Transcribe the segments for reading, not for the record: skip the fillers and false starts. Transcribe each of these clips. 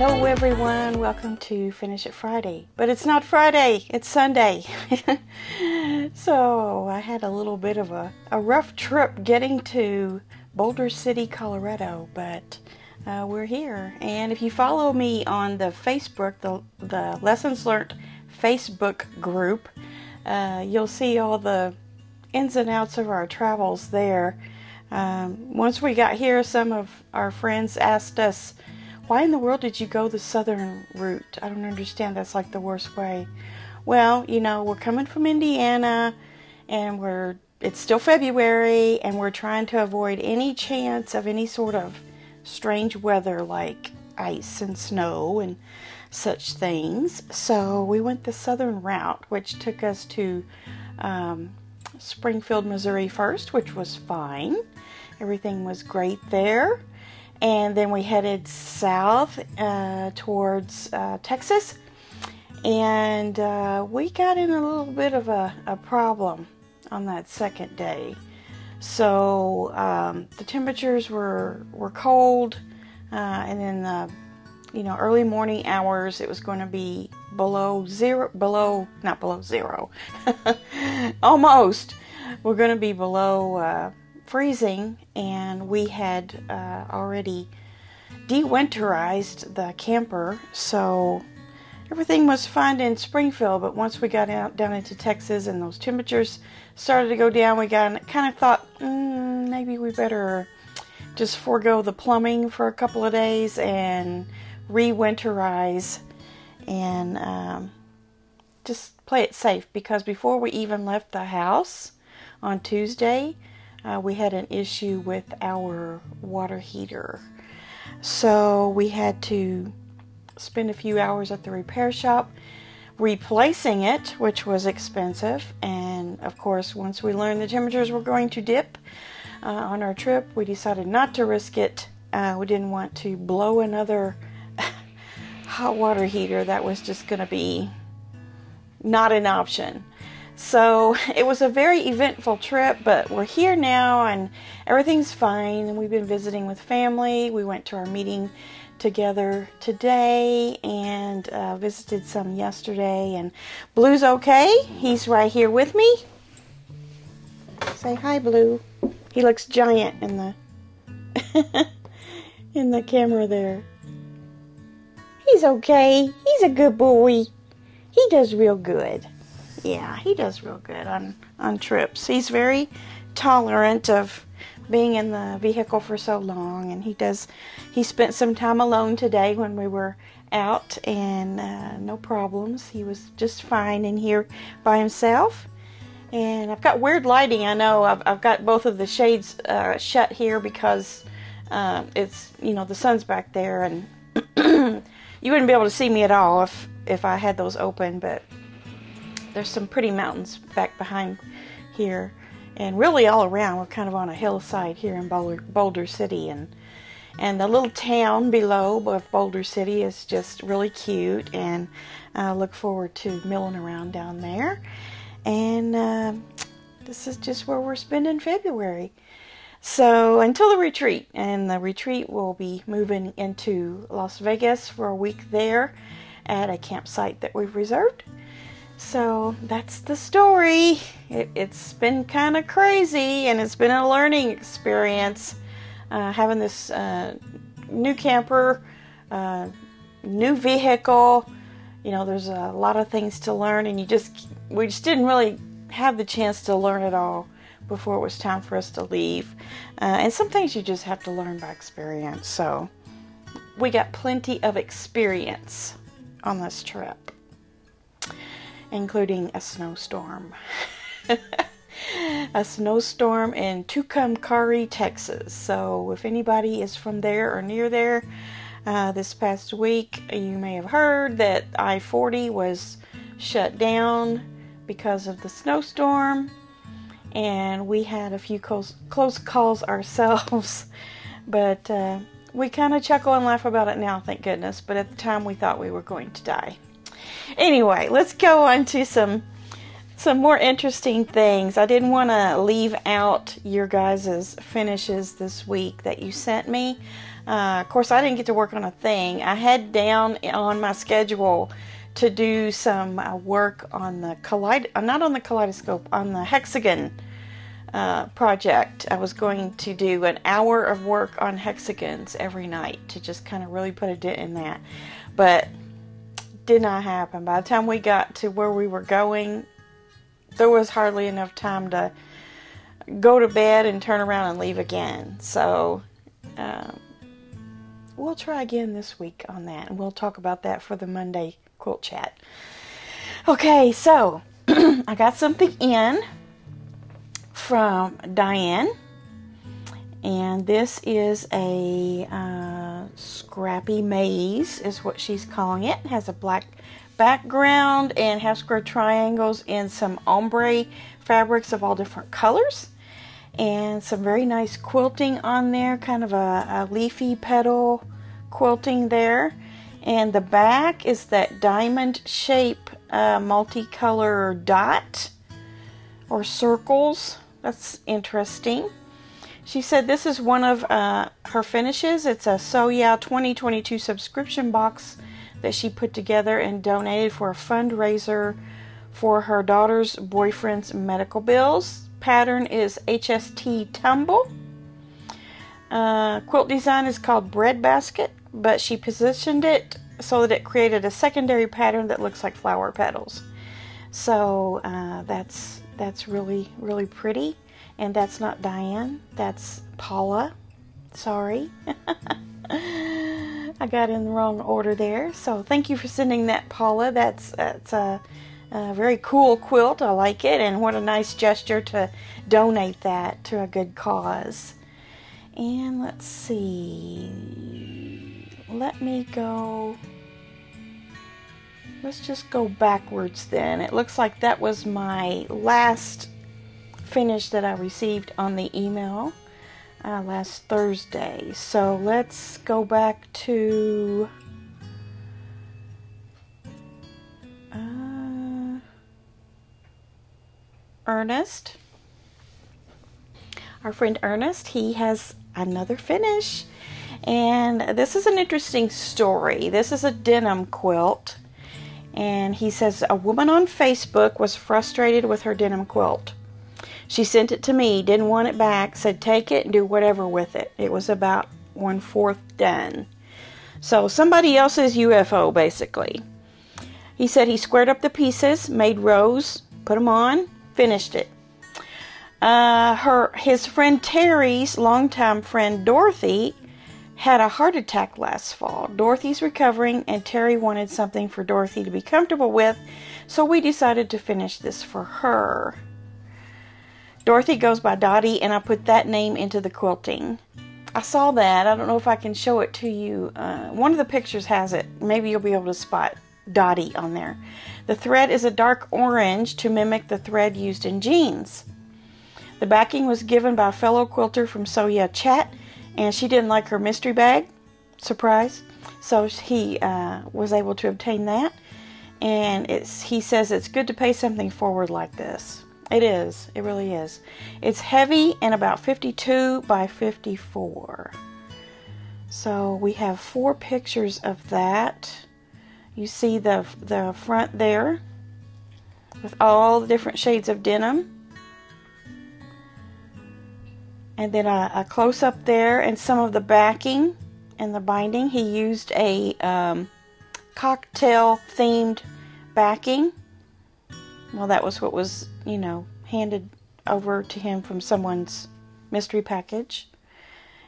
Hello everyone, welcome to Finish It Friday. But it's not Friday, it's Sunday. So I had a little bit of a rough trip getting to Boulder City, Colorado, but we're here. And if you follow me on the Facebook, the Lessons Learned Facebook group, you'll see all the ins and outs of our travels there. Once we got here, some of our friends asked us, why in the world did you go the southern route? I don't understand. That's like the worst way. Well, you know, we're coming from Indiana, and it's still February, and we're trying to avoid any chance of any sort of strange weather like ice and snow and such things. So we went the southern route, which took us to Springfield, Missouri first, which was fine. Everything was great there. And then we headed south towards Texas, and we got in a little bit of a problem on that second day. So the temperatures were cold, and in the early morning hours it was going to be not below zero, almost. We're going to be below freezing, and we had already de-winterized the camper, so everything was fine in Springfield. But once we got down into Texas and those temperatures started to go down, we kind of thought maybe we better just forego the plumbing for a couple of days and re-winterize and just play it safe, because before we even left the house on Tuesday, we had an issue with our water heater. So we had to spend a few hours at the repair shop replacing it, which was expensive. And of course, once we learned the temperatures were going to dip on our trip, we decided not to risk it. We didn't want to blow another hot water heater. That was just going to be not an option. So it was a very eventful trip, but we're here now and everything's fine. And we've been visiting with family. We went to our meeting together today and visited some yesterday. And Blue's okay. He's right here with me. Say hi, Blue. He looks giant in the in the camera there. He's okay. He's a good boy. He does real good. Yeah, he does real good on trips. He's very tolerant of being in the vehicle for so long, and he spent some time alone today when we were out, and no problems. He was just fine in here by himself. And I've got weird lighting. I know I've got both of the shades shut here because it's the sun's back there, and you wouldn't be able to see me at all if I had those open, but there's some pretty mountains back behind here, and really all around. We're kind of on a hillside here in Boulder City, and the little town below of Boulder City is just really cute, and I look forward to milling around down there. And this is just where we're spending February. So until the retreat, and the retreat will be moving into Las Vegas for a week there at a campsite that we've reserved. So that's the story. It's been kind of crazy, and it's been a learning experience having this new camper, new vehicle. There's a lot of things to learn, and we just didn't really have the chance to learn it all before it was time for us to leave. And some things you just have to learn by experience. So we got plenty of experience on this trip, including a snowstorm. A snowstorm in Tucumcari, Texas. So if anybody is from there or near there, this past week you may have heard that I-40 was shut down because of the snowstorm, and we had a few close calls ourselves, but we kind of chuckle and laugh about it now, thank goodness, but at the time we thought we were going to die. Anyway, let's go on to some some more interesting things. I didn't want to leave out your guys' finishes this week that you sent me. Of course, I didn't get to work on a thing. I had down on my schedule to do some work on the not on the kaleidoscope, on the hexagon project. I was going to do an hour of work on hexagons every night to just kind of really put a dent in that. But did not happen. By the time we got to where we were going, there was hardly enough time to go to bed and turn around and leave again. So we'll try again this week on that, and we'll talk about that for the Monday quilt chat. Okay, so I got something in from Diane, and this is a scrappy maze is what she's calling it. It has a black background and half square triangles and some ombre fabrics of all different colors, and some very nice quilting on there, kind of a leafy petal quilting there. And the back is that diamond shape multicolor dot or circles. That's interesting. She said this is one of her finishes. It's a So Yeah 2022 subscription box that she put together and donated for a fundraiser for her daughter's boyfriend's medical bills. Pattern is HST Tumble. Quilt design is called Bread Basket, but she positioned it so that it created a secondary pattern that looks like flower petals. So that's really, really pretty. And that's not Diane, that's Paula. Sorry. I got in the wrong order there. So thank you for sending that, Paula. That's a very cool quilt. I like it, and what a nice gesture to donate that to a good cause. And let's see. Let's just go backwards then. It looks like that was my last finish that I received on the email last Thursday. So let's go back to Ernest. Our friend Ernest, he has another finish, and this is an interesting story. This is a denim quilt, and he says a woman on Facebook was frustrated with her denim quilt. She sent it to me, didn't want it back, said take it and do whatever with it. It was about 1/4 done. So somebody else's UFO, basically. He said he squared up the pieces, made rows, put them on, finished it. His friend Terry's longtime friend Dorothy had a heart attack last fall. Dorothy's recovering, and Terry wanted something for Dorothy to be comfortable with, so we decided to finish this for her. Dorothy goes by Dottie, and I put that name into the quilting. I saw that. I don't know if I can show it to you. One of the pictures has it. Maybe you'll be able to spot Dottie on there. The thread is a dark orange to mimic the thread used in jeans. The backing was given by a fellow quilter from So Yeah Chat, and she didn't like her mystery bag. Surprise. So he was able to obtain that. And he says it's good to pay something forward like this. It is. It really is. It's heavy and about 52 by 54. So we have 4 pictures of that. You see the front there with all the different shades of denim. And then a close-up there and some of the backing and the binding. He used a cocktail-themed backing. Well, that was what was, handed over to him from someone's mystery package.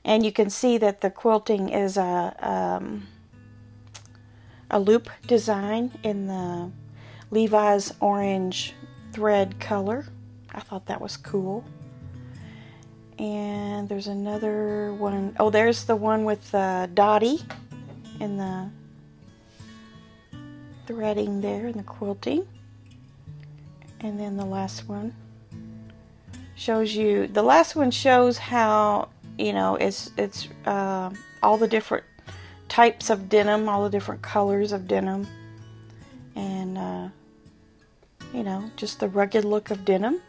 And you can see that the quilting is a loop design in the Levi's orange thread color. I thought that was cool. And there's another one. Oh, there's the one with Dottie in the threading there in the quilting. And then the last one shows you. The last one shows how it's all the different types of denim, all the different colors of denim, and you know, just the rugged look of denim.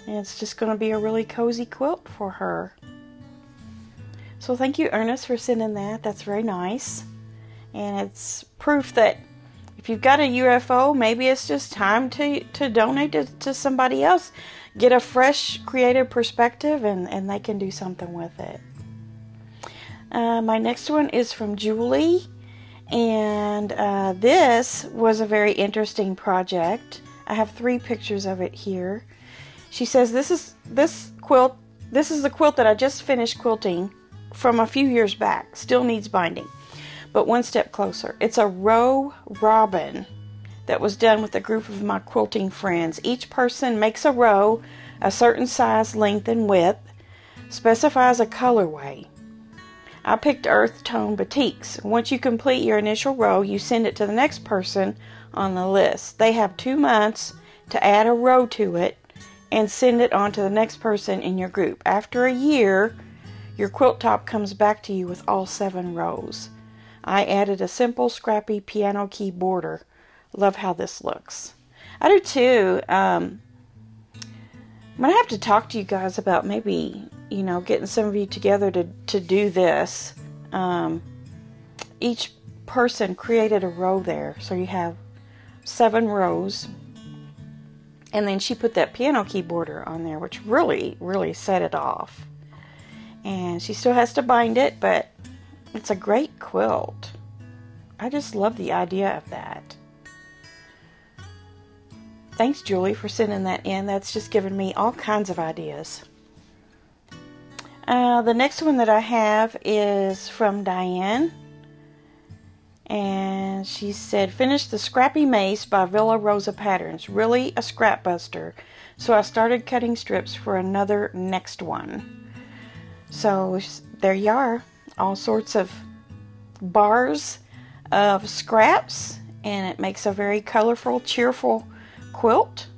And it's just going to be a really cozy quilt for her. So thank you, Ernest, for sending that. That's very nice. And it's proof that if you've got a UFO, maybe it's just time to donate it to somebody else. Get a fresh, creative perspective, and they can do something with it. My next one is from Julie. And this was a very interesting project. I have 3 pictures of it here. She says, this is the quilt that I just finished quilting from a few years back. Still needs binding, but one step closer. It's a row robin that was done with a group of my quilting friends. Each person makes a row a certain size, length, and width, specifies a colorway. I picked earth tone batiks. Once you complete your initial row, you send it to the next person on the list. They have 2 months to add a row to it and send it on to the next person in your group. After a year, your quilt top comes back to you with all 7 rows. I added a simple, scrappy piano key border. Love how this looks. I do too. I'm going to have to talk to you guys about maybe, you know, getting some of you together to do this. Each person created a row there. So you have 7 rows. And then she put that piano key border on there, which really, really set it off. And she still has to bind it, but it's a great quilt. I just love the idea of that. Thanks, Julie, for sending that in. That's just given me all kinds of ideas. The next one that I have is from Diane. And she said, finish the Scrappy Mace by Villa Rosa Patterns. Really a scrap buster. So I started cutting strips for another next one. So there you are. All sorts of bars of scraps. And it makes a very colorful, cheerful quilt.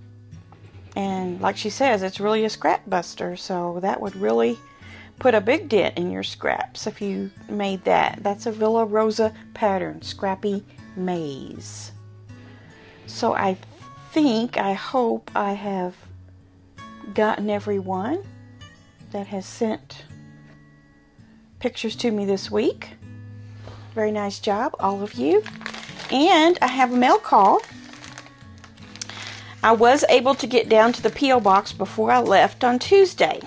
And like she says, it's really a scrap buster. So that would really put a big dent in your scraps if you made that. That's a Villa Rosa pattern, Scrappy Maze. So I hope I have gotten everyone that has sent pictures to me this week. Very nice job, all of you. And I have a mail call. I was able to get down to the P.O. box before I left on Tuesday.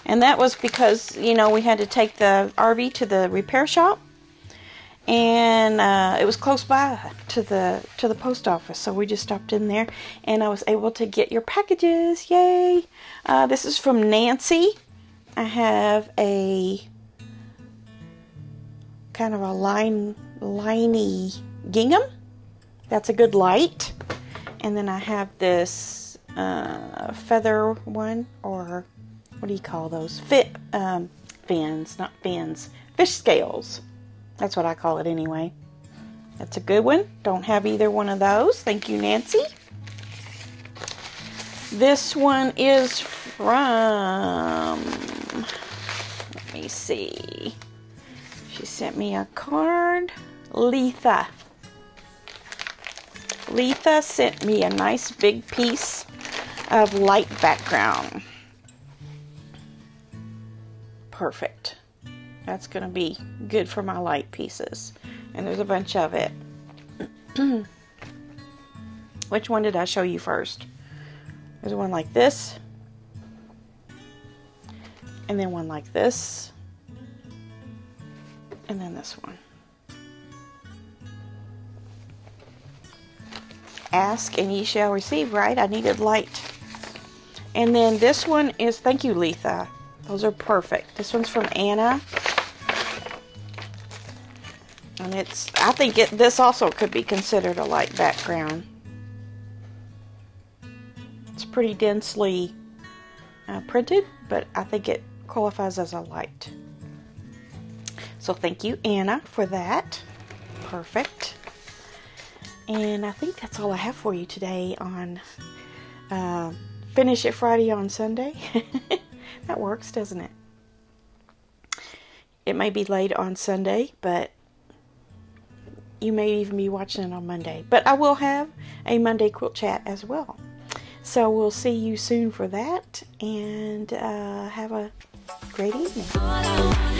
And that was because, you know, we had to take the RV to the repair shop. And it was close by to the post office. So we just stopped in there. And I was able to get your packages. Yay! This is from Nancy. I have a kind of a liney gingham. That's a good light. And then I have this feather one, or what do you call those? Fins, not fins. Fish scales. That's what I call it anyway. That's a good one. Don't have either one of those. Thank you, Nancy. This one is from, let me see. She sent me a card. Letha. Letha sent me a nice big piece of light background. Perfect. That's going to be good for my light pieces. And there's a bunch of it. Which one did I show you first? There's one like this. And then one like this. And then this one. Ask and ye shall receive, right? I needed light. And then this one is, thank you, Letha. Those are perfect. This one's from Anna. And it's, I think this also could be considered a light background. It's pretty densely printed, but I think it qualifies as a light. So thank you, Anna, for that. Perfect. And I think that's all I have for you today on Finish It Friday on Sunday. That works, doesn't it? It may be late on Sunday, but you may even be watching it on Monday. But I will have a Monday quilt chat as well. So we'll see you soon for that, and have a great evening.